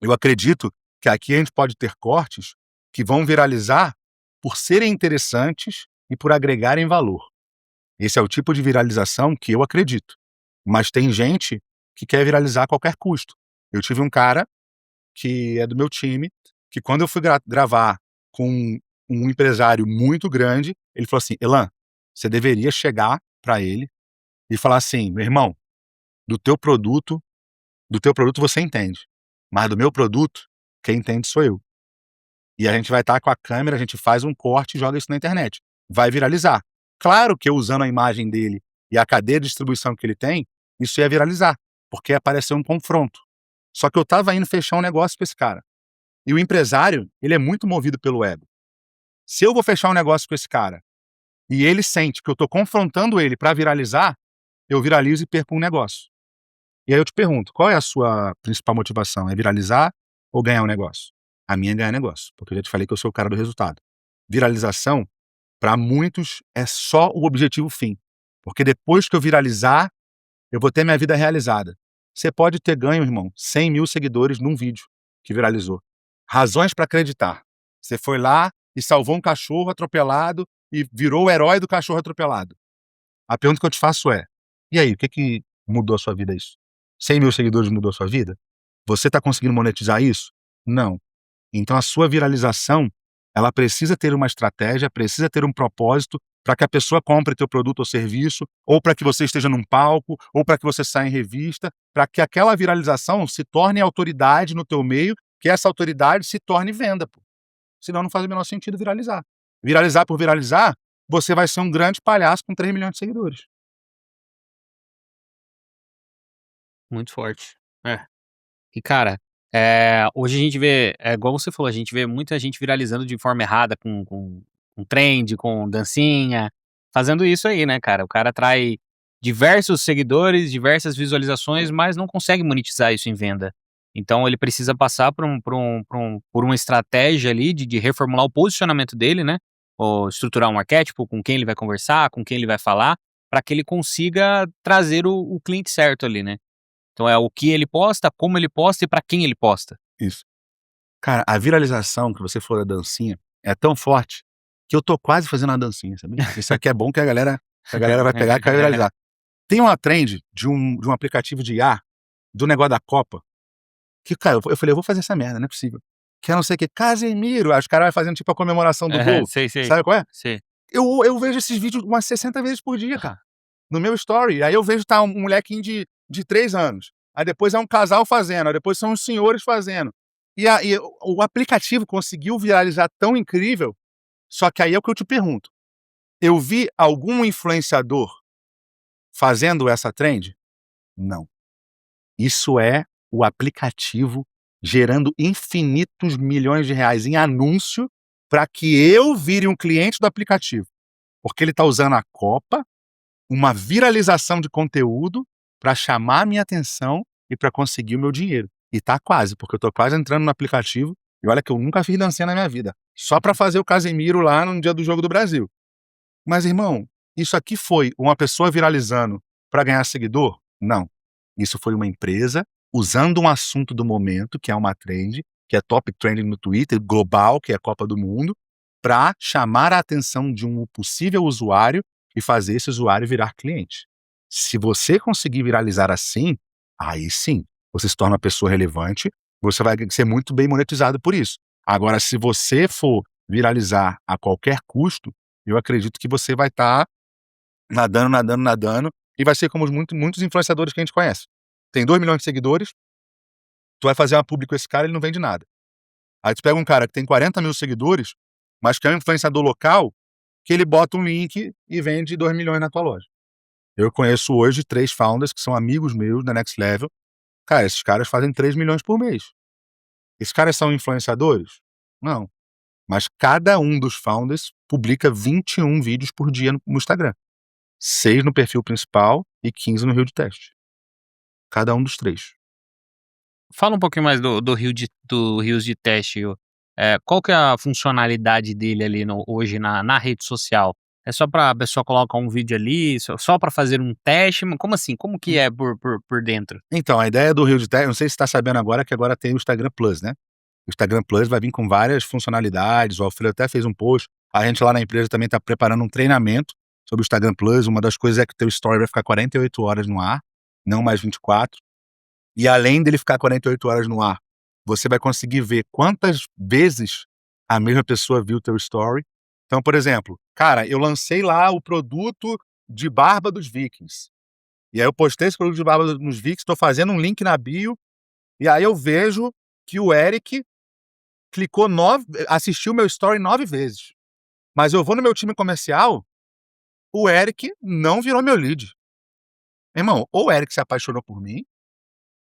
Eu acredito que aqui a gente pode ter cortes que vão viralizar por serem interessantes e por agregarem valor. Esse é o tipo de viralização que eu acredito. Mas tem gente que quer viralizar a qualquer custo. Eu tive um cara que é do meu time, que quando eu fui gravar com um empresário muito grande, ele falou assim, Elan, você deveria chegar para ele e falar assim, meu irmão, do teu produto você entende, mas do meu produto, quem entende sou eu. E a gente vai estar com a câmera, a gente faz um corte e joga isso na internet. Vai viralizar. Claro que eu usando a imagem dele e a cadeia de distribuição que ele tem, isso ia viralizar, porque apareceu um confronto. Só que eu estava indo fechar um negócio com esse cara. E o empresário, ele é muito movido pelo ego. Se eu vou fechar um negócio com esse cara e ele sente que eu estou confrontando ele para viralizar, eu viralizo e perco um negócio. E aí eu te pergunto, qual é a sua principal motivação? É viralizar ou ganhar um negócio? A minha é ganhar negócio, porque eu já te falei que eu sou o cara do resultado. Viralização, para muitos, é só o objetivo fim. Porque depois que eu viralizar, eu vou ter minha vida realizada. Você pode ter ganho, irmão, 100 mil seguidores num vídeo que viralizou. Razões para acreditar. Você foi lá e salvou um cachorro atropelado e virou o herói do cachorro atropelado. A pergunta que eu te faço é: e aí, o que mudou a sua vida isso? 100 mil seguidores mudou a sua vida? Você está conseguindo monetizar isso? Não. Então a sua viralização, ela precisa ter uma estratégia, precisa ter um propósito para que a pessoa compre teu produto ou serviço, ou para que você esteja num palco, ou para que você saia em revista, para que aquela viralização se torne autoridade no teu meio, que essa autoridade se torne venda, pô. Senão não faz o menor sentido viralizar. Viralizar por viralizar, você vai ser um grande palhaço com 3 milhões de seguidores. Muito forte. É. E cara, hoje a gente vê, igual você falou, a gente vê muita gente viralizando de forma errada com trend, com dancinha, fazendo isso aí, né, cara. O cara atrai diversos seguidores, diversas visualizações, mas não consegue monetizar isso em venda. Então ele precisa passar por uma estratégia ali de reformular o posicionamento dele, né, ou estruturar um arquétipo, com quem ele vai conversar, com quem ele vai falar, para que ele consiga trazer o cliente certo ali, né. Então é o que ele posta, como ele posta e pra quem ele posta. Isso. Cara, a viralização que você falou da dancinha é tão forte que eu tô quase fazendo uma dancinha, sabia? Isso aqui é bom que a galera vai pegar e vai viralizar. Tem uma trend de um aplicativo de IA, do negócio da Copa, que, cara, eu falei: "Eu vou fazer essa merda, não é possível". Que é não sei o quê, Casemiro, aí os caras vai fazendo tipo a comemoração do Aham, gol, sei, sei, sabe qual é? sei. Eu vejo esses vídeos umas 60 vezes por dia, cara, no meu story. Aí eu vejo, tá, um molequinho de 3 anos, aí depois é um casal fazendo, aí depois são os senhores fazendo. E aí o aplicativo conseguiu viralizar tão incrível, só que aí é o que eu te pergunto, eu vi algum influenciador fazendo essa trend? Não. Isso é o aplicativo gerando infinitos milhões de reais em anúncio para que eu vire um cliente do aplicativo, porque ele está usando a Copa, uma viralização de conteúdo para chamar a minha atenção e para conseguir o meu dinheiro. E tá quase, porque eu tô quase entrando no aplicativo e olha que eu nunca fiz dancinha na minha vida, só para fazer o Casemiro lá no dia do jogo do Brasil. Mas irmão, isso aqui foi uma pessoa viralizando para ganhar seguidor? Não. Isso foi uma empresa usando um assunto do momento, que é uma trend, que é top trending no Twitter, global, que é a Copa do Mundo, para chamar a atenção de um possível usuário e fazer esse usuário virar cliente. Se você conseguir viralizar assim, aí sim, você se torna uma pessoa relevante, você vai ser muito bem monetizado por isso. Agora, se você for viralizar a qualquer custo, eu acredito que você vai estar nadando, nadando, nadando, e vai ser como muitos influenciadores que a gente conhece. Tem 2 milhões de seguidores, tu vai fazer uma publi com esse cara, ele não vende nada. Aí tu pega um cara que tem 40 mil seguidores, mas que é um influenciador local, que ele bota um link e vende 2 milhões na tua loja. Eu conheço hoje 3 founders que são amigos meus da Next Level. Cara, esses caras fazem 3 milhões por mês. Esses caras são influenciadores? Não. Mas cada um dos founders publica 21 vídeos por dia no Instagram. 6 no perfil principal e 15 no Rio de Teste. Cada um dos 3. Fala um pouquinho mais do Rios de Teste, qual que é a funcionalidade dele ali hoje na rede social? É só pra a pessoa colocar um vídeo ali, só pra fazer um teste? Como assim? Como que é por dentro? Então, a ideia do Rio de Teste, não sei se você tá sabendo agora que agora tem o Instagram Plus, né. O Instagram Plus vai vir com várias funcionalidades, o Alfredo até fez um post, a gente lá na empresa também tá preparando um treinamento sobre o Instagram Plus, uma das coisas é que o teu story vai ficar 48 horas no ar, não mais 24. E além dele ficar 48 horas no ar, você vai conseguir ver quantas vezes a mesma pessoa viu o teu story. Então, por exemplo, cara, eu lancei lá o produto de barba dos Vikings. E aí eu postei esse produto de barba dos Vikings, estou fazendo um link na bio, e aí eu vejo que o Eric assistiu meu story 9 vezes. Mas eu vou no meu time comercial, o Eric não virou meu lead. Irmão, ou o Eric se apaixonou por mim,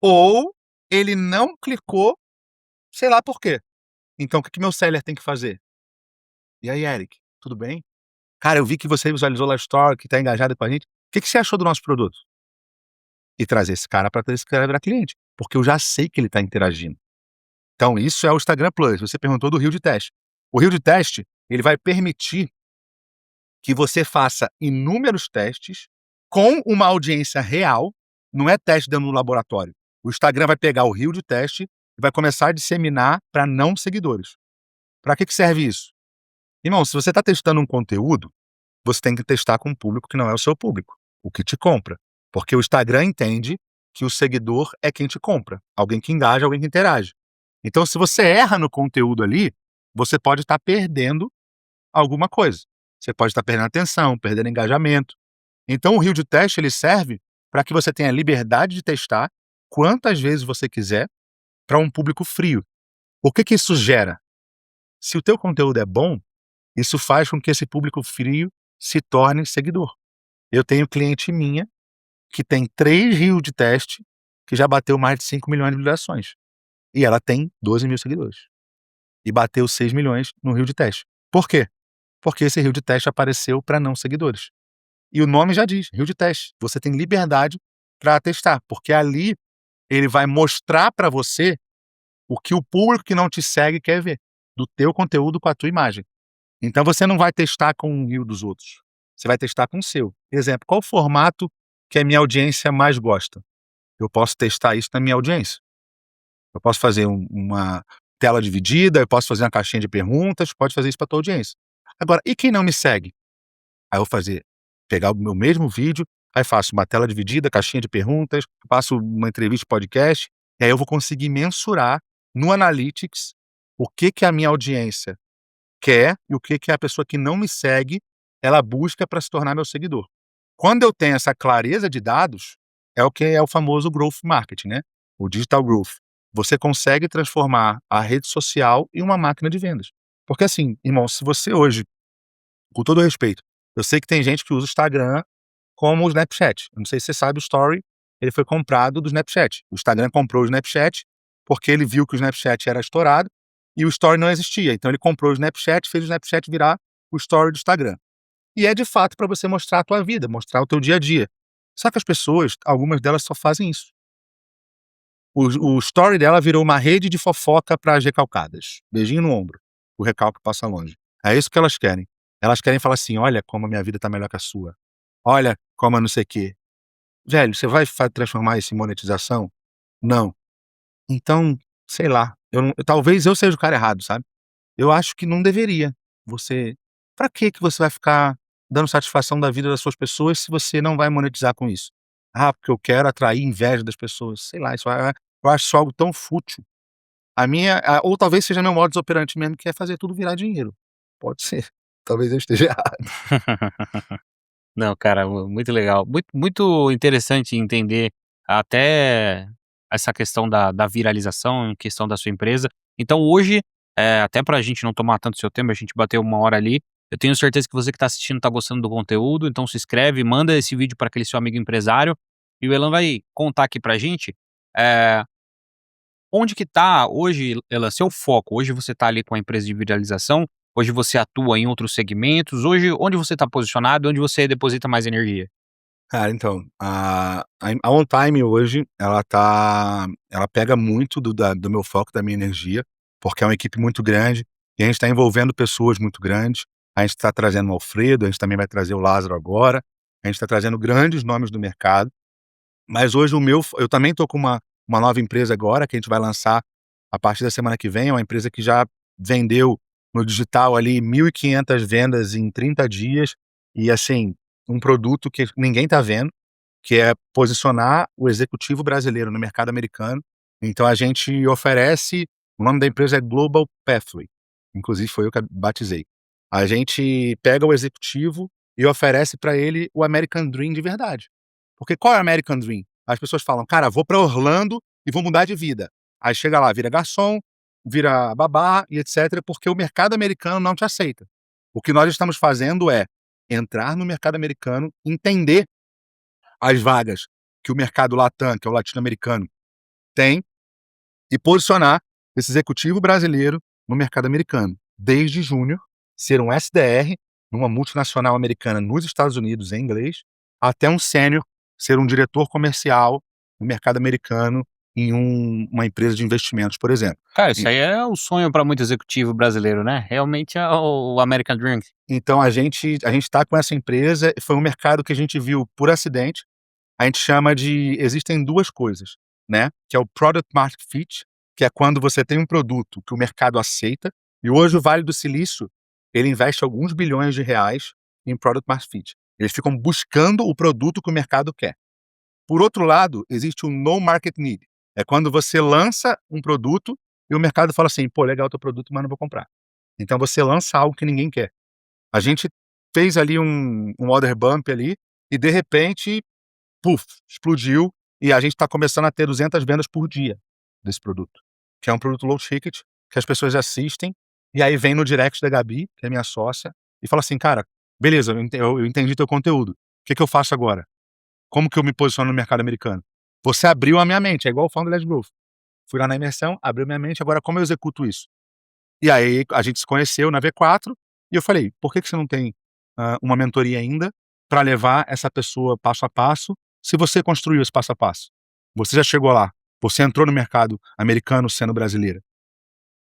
ou ele não clicou, sei lá por quê. Então o que meu seller tem que fazer? "E aí, Eric, tudo bem? Cara, eu vi que você visualizou lá a story, que tá engajado com a gente. O que você achou do nosso produto?" E trazer esse cara para esse cara virar cliente, porque eu já sei que ele tá interagindo. Então isso é o Instagram Plus. Você perguntou do Rio de Teste. O Rio de Teste, ele vai permitir que você faça inúmeros testes com uma audiência real, não é teste dentro do laboratório. O Instagram vai pegar o rio de teste e vai começar a disseminar para não seguidores. Para que serve isso? Irmão, se você está testando um conteúdo, você tem que testar com um público que não é o seu público, o que te compra. Porque o Instagram entende que o seguidor é quem te compra, alguém que engaja, alguém que interage. Então, se você erra no conteúdo ali, você pode estar perdendo alguma coisa. Você pode estar perdendo atenção, perdendo engajamento. Então, o rio de teste ele serve para que você tenha liberdade de testar quantas vezes você quiser para um público frio. O que isso gera? Se o teu conteúdo é bom, isso faz com que esse público frio se torne seguidor. Eu tenho cliente minha que tem 3 rios de teste que já bateu mais de 5 milhões de visualizações. E ela tem 12 mil seguidores. E bateu 6 milhões no rio de teste. Por quê? Porque esse rio de teste apareceu para não seguidores. E o nome já diz, rio de teste. Você tem liberdade para testar, porque ali ele vai mostrar para você o que o público que não te segue quer ver, do teu conteúdo com a tua imagem. Então você não vai testar com o rio dos outros, você vai testar com o seu. Exemplo, qual o formato que a minha audiência mais gosta? Eu posso testar isso na minha audiência. Eu posso fazer uma tela dividida, eu posso fazer uma caixinha de perguntas, pode fazer isso para tua audiência. Agora, e quem não me segue? Aí eu vou pegar o meu mesmo vídeo, aí faço uma tela dividida, caixinha de perguntas, faço uma entrevista podcast, e aí eu vou conseguir mensurar no Analytics o que a minha audiência quer e o que a pessoa que não me segue, ela busca para se tornar meu seguidor. Quando eu tenho essa clareza de dados, é o que é o famoso growth marketing, né? O digital growth. Você consegue transformar a rede social em uma máquina de vendas. Porque assim, irmão, se você hoje, com todo respeito, eu sei que tem gente que usa o Instagram como o Snapchat. Eu não sei se você sabe, o Story, ele foi comprado do Snapchat. O Instagram comprou o Snapchat porque ele viu que o Snapchat era estourado e o Story não existia. Então ele comprou o Snapchat, fez o Snapchat virar o Story do Instagram. E é de fato para você mostrar a tua vida, mostrar o teu dia a dia. Só que as pessoas, algumas delas só fazem isso. O story dela virou uma rede de fofoca para as recalcadas. Beijinho no ombro. O recalque passa longe. É isso que elas querem. Elas querem falar assim: olha como a minha vida tá melhor que a sua. Olha como eu não sei o quê. Velho, você vai transformar isso em monetização? Não. Então, sei lá, talvez eu seja o cara errado, sabe? Eu acho que não deveria. Você, pra que você vai ficar dando satisfação da vida das suas pessoas se você não vai monetizar com isso? Ah, porque eu quero atrair inveja das pessoas. Sei lá, eu acho isso algo tão fútil. Ou talvez seja meu modus operandi mesmo, que é fazer tudo virar dinheiro. Pode ser. Talvez eu esteja errado. Não, cara, muito legal. Muito interessante entender até essa questão da viralização, em questão da sua empresa. Então hoje, até pra gente não tomar tanto seu tempo, a gente bateu 1 hora ali, eu tenho certeza que você que tá assistindo tá gostando do conteúdo, então se inscreve, manda esse vídeo para aquele seu amigo empresário, e o Elan vai contar aqui pra gente, eh, onde que tá hoje, Elan, seu foco? Hoje você tá ali com a empresa de viralização, hoje você atua em outros segmentos, hoje onde você tá posicionado, onde você deposita mais energia? Cara, então, a On Time hoje, ela pega muito do meu foco, da minha energia, porque é uma equipe muito grande, e a gente está envolvendo pessoas muito grandes. A gente está trazendo o Alfredo, a gente também vai trazer o Lázaro agora, a gente está trazendo grandes nomes do mercado, mas hoje eu também estou com uma nova empresa agora, que a gente vai lançar a partir da semana que vem, é uma empresa que já vendeu no digital ali 1.500 vendas em 30 dias, e assim, um produto que ninguém está vendo, que é posicionar o executivo brasileiro no mercado americano. Então a gente oferece, o nome da empresa é Global Pathway, inclusive foi eu que batizei. A gente pega o executivo e oferece para ele o American Dream de verdade. Porque qual é o American Dream? As pessoas falam: "Cara, vou para Orlando e vou mudar de vida". Aí chega lá, vira garçom, vira babá e etcétera, porque o mercado americano não te aceita. O que nós estamos fazendo é entrar no mercado americano, entender as vagas que o mercado latam, que é o latino-americano, tem, e posicionar esse executivo brasileiro no mercado americano. Desde júnior, ser um SDR numa multinacional americana nos Estados Unidos em inglês, até um sênior ser um diretor comercial no mercado americano em uma empresa de investimentos, por exemplo. Cara, isso aí é o sonho para muito executivo brasileiro, né, realmente é o American Dream. Então a gente está com essa empresa, foi um mercado que a gente viu por acidente, a gente chama de existem 2 coisas, né, que é o Product Market Fit, que é quando você tem um produto que o mercado aceita, e hoje o Vale do Silício, ele investe alguns bilhões de reais em Product Market Fit. Eles ficam buscando o produto que o mercado quer. Por outro lado, existe o No Market Need, é quando você lança um produto e o mercado fala assim: "Pô, legal teu produto, mas não vou comprar". Então você lança algo que ninguém quer. A gente fez ali um order bump ali e de repente, puf, explodiu e a gente está começando a ter 200 vendas por dia desse produto, que é um produto low ticket, que as pessoas assistem, e aí vem no direct da Gabi, que é minha sócia, e fala assim: "Cara, beleza, eu entendi teu conteúdo, o que que eu faço agora? Como que eu me posiciono no mercado americano?". Você abriu a minha mente, é igual o Founder-led Growth. Fui lá na imersão, abriu minha mente, agora como eu executo isso? E aí a gente se conheceu na V4 e eu falei: "Por que que você não tem, uma mentoria ainda para levar essa pessoa passo a passo, se você construiu esse passo a passo? Você já chegou lá, você entrou no mercado americano sendo brasileira".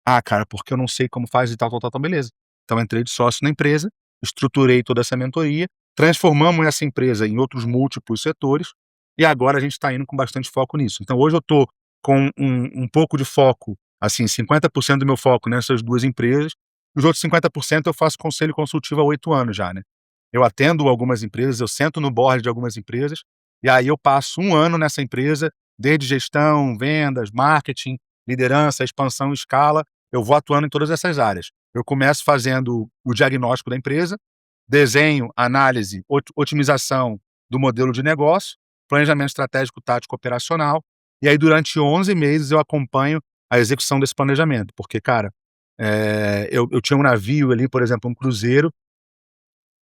"Ah, cara, porque eu não sei como faz e tal, tal, tal", tal, beleza. Então entrei de sócio na empresa, estruturei toda essa mentoria, transformamos essa empresa em outros múltiplos setores, e agora a gente está indo com bastante foco nisso. Então hoje eu estou com um pouco de foco, assim, 50% do meu foco nessas 2 empresas, os outros 50% eu faço conselho consultivo há 8 anos já, né. Eu atendo algumas empresas, eu sento no board de algumas empresas, e aí eu passo 1 ano nessa empresa, desde gestão, vendas, marketing, liderança, expansão em escala, eu vou atuando em todas essas áreas. Eu começo fazendo o diagnóstico da empresa, desenho, análise, otimização do modelo de negócio, planejamento estratégico, tático, operacional, e aí durante 11 meses eu acompanho a execução desse planejamento, porque, cara, eu tinha um navio ali, por exemplo, um cruzeiro,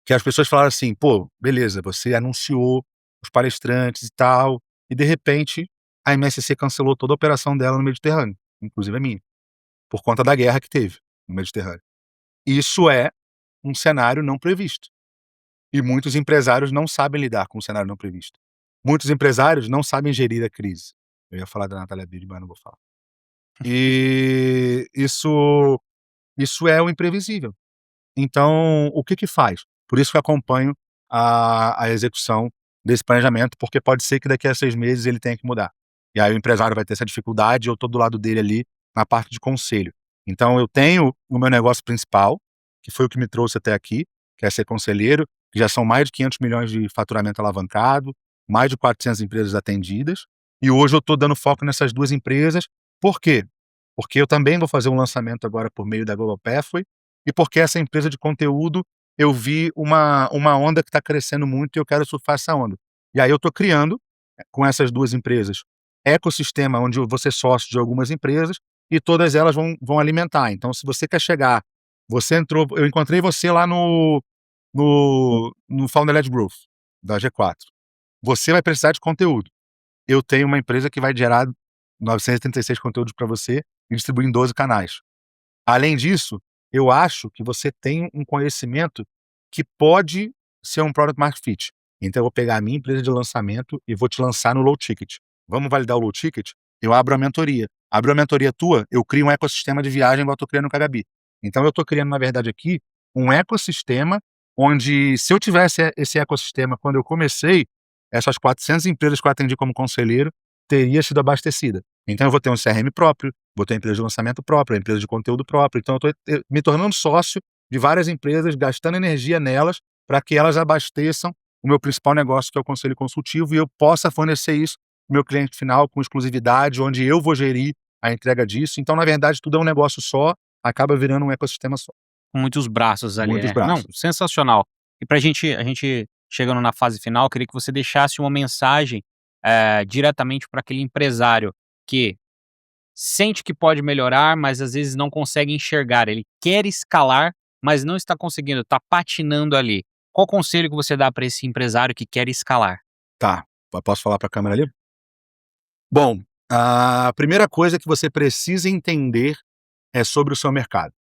que as pessoas falaram assim: "Pô, beleza, você anunciou os palestrantes e tal, e de repente a MSC cancelou toda a operação dela no Mediterrâneo, inclusive a minha, por conta da guerra que teve no Mediterrâneo". Isso é um cenário não previsto. E muitos empresários não sabem lidar com o cenário não previsto. Muitos empresários não sabem gerir a crise. Eu ia falar da Natália Bill, mas não vou falar. E isso é o imprevisível. Então, o que que faz? Por isso que eu acompanho a execução desse planejamento, porque pode ser que daqui a 6 meses ele tenha que mudar. E aí o empresário vai ter essa dificuldade, eu estou do lado dele ali na parte de conselho. Então eu tenho o meu negócio principal, que foi o que me trouxe até aqui, que é ser conselheiro, que já são mais de 500 milhões de faturamento alavancado, mais de 400 empresas atendidas, e hoje eu estou dando foco nessas 2 empresas. Por quê? Porque eu também vou fazer um lançamento agora por meio da Global Pathway, e porque essa empresa de conteúdo, eu vi uma onda que está crescendo muito e eu quero surfar essa onda. E aí eu estou criando, com essas 2 empresas, ecossistema onde eu vou ser sócio de algumas empresas e todas elas vão alimentar. Então se você quer chegar, eu encontrei você lá no Founder-led Growth, da G4. Você vai precisar de conteúdo. Eu tenho uma empresa que vai gerar 936 conteúdos para você e distribuir em 12 canais. Além disso, eu acho que você tem um conhecimento que pode ser um product market fit. Então eu vou pegar a minha empresa de lançamento e vou te lançar no low ticket. Vamos validar o low ticket? Eu abro a mentoria. Abro a mentoria tua, eu crio um ecossistema de viagem igual eu tô criando com a Gabi. Então eu tô criando, na verdade, aqui, um ecossistema onde, se eu tivesse esse ecossistema quando eu comecei, essas 400 empresas que eu atendi como conselheiro teria sido abastecida. Então eu vou ter um CRM próprio, vou ter empresa de lançamento própria, empresa de conteúdo próprio. Então eu estou me tornando sócio de várias empresas, gastando energia nelas para que elas abasteçam o meu principal negócio, que é o conselho consultivo, e eu possa fornecer isso ao meu cliente final com exclusividade, onde eu vou gerir a entrega disso. Então, na verdade, tudo é um negócio só, acaba virando um ecossistema só. Com muitos braços ali, Muitos né. Não, braços. sensacional. E pra gente a gente chegando na fase final, queria que você deixasse uma mensagem, diretamente para aquele empresário que sente que pode melhorar, mas às vezes não consegue enxergar. Ele quer escalar, mas não está conseguindo, está patinando ali. Qual conselho que você dá para esse empresário que quer escalar? Tá, posso falar para a câmera ali? Bom, a primeira coisa que você precisa entender é sobre o seu mercado.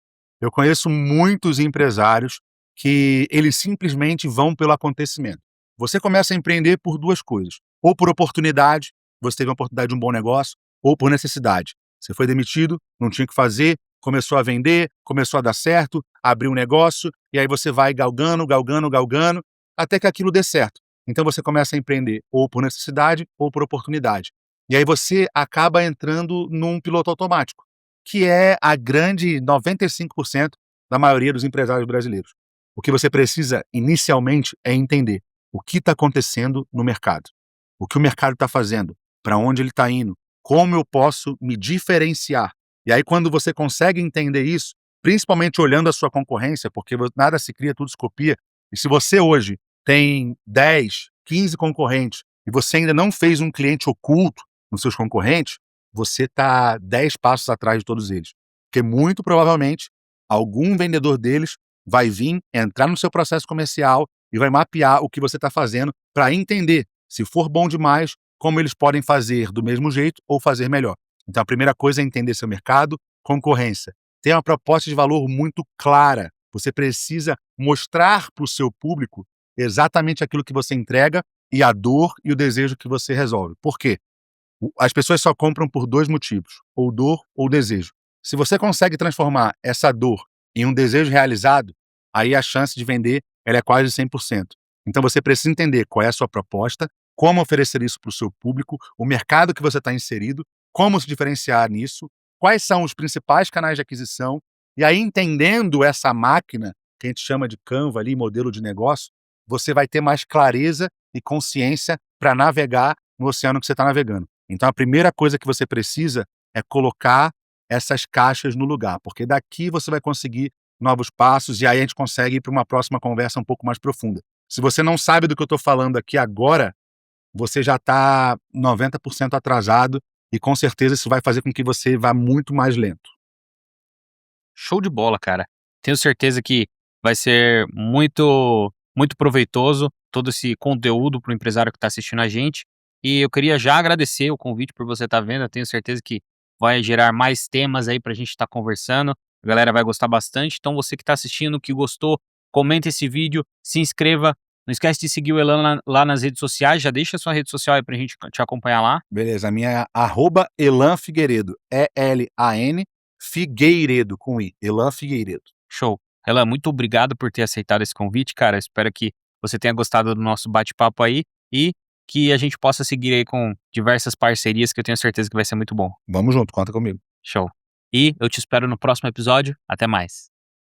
Eu conheço muitos empresários que eles simplesmente vão pelo acontecimento. Você começa a empreender por 2 coisas, ou por oportunidade, você teve a oportunidade de um bom negócio, ou por necessidade. Você foi demitido, não tinha o que fazer, começou a vender, começou a dar certo, abriu um negócio, e aí você vai galgando, galgando, galgando, até que aquilo dê certo. Então você começa a empreender ou por necessidade ou por oportunidade. E aí você acaba entrando num piloto automático, que é a grande 95% da maioria dos empresários brasileiros. O que você precisa inicialmente é entender o que está acontecendo no mercado, o que o mercado está fazendo, para onde ele está indo, como eu posso me diferenciar. E aí quando você consegue entender isso, principalmente olhando a sua concorrência, porque nada se cria, tudo se copia, e se você hoje tem 10, 15 concorrentes e você ainda não fez um cliente oculto nos seus concorrentes, você está 10 passos atrás de todos eles. Porque muito provavelmente algum vendedor deles vai vir, entrar no seu processo comercial e vai mapear o que você está fazendo para entender, se for bom demais, como eles podem fazer do mesmo jeito ou fazer melhor. Então a primeira coisa é entender seu mercado, concorrência. Tem uma proposta de valor muito clara. Você precisa mostrar para o seu público exatamente aquilo que você entrega e a dor e o desejo que você resolve. Por quê? As pessoas só compram por 2 motivos, ou dor ou desejo. Se você consegue transformar essa dor em um desejo realizado, aí a chance de vender ela é quase 100%. Então você precisa entender qual é a sua proposta, como oferecer isso para o seu público, o mercado que você está inserido, como se diferenciar nisso, quais são os principais canais de aquisição, e aí entendendo essa máquina, que a gente chama de Canva ali, modelo de negócio, você vai ter mais clareza e consciência para navegar no oceano que você está navegando. Então a primeira coisa que você precisa é colocar essas caixas no lugar, porque daqui você vai conseguir novos passos e aí a gente consegue ir para uma próxima conversa um pouco mais profunda. Se você não sabe do que eu estou falando aqui agora, você já está 90% atrasado e com certeza isso vai fazer com que você vá muito mais lento. Show de bola, cara. Tenho certeza que vai ser muito proveitoso todo esse conteúdo para o empresário que está assistindo a gente. E eu queria já agradecer o convite por você estar vendo. Eu tenho certeza que vai gerar mais temas aí para a gente estar conversando. A galera vai gostar bastante. Então você que está assistindo, que gostou, comenta esse vídeo, se inscreva. Não esquece de seguir o Elan lá nas redes sociais. Já deixa a sua rede social aí para a gente te acompanhar lá. Beleza, a minha é @Elan Figueiredo, ELAN Figueiredo com I, Elan Figueiredo. Show. Elan, muito obrigado por ter aceitado esse convite, cara. Espero que você tenha gostado do nosso bate-papo aí e que a gente possa seguir aí com diversas parcerias que eu tenho certeza que vai ser muito bom. Vamos junto, conta comigo. Show. E eu te espero no próximo episódio. Até mais.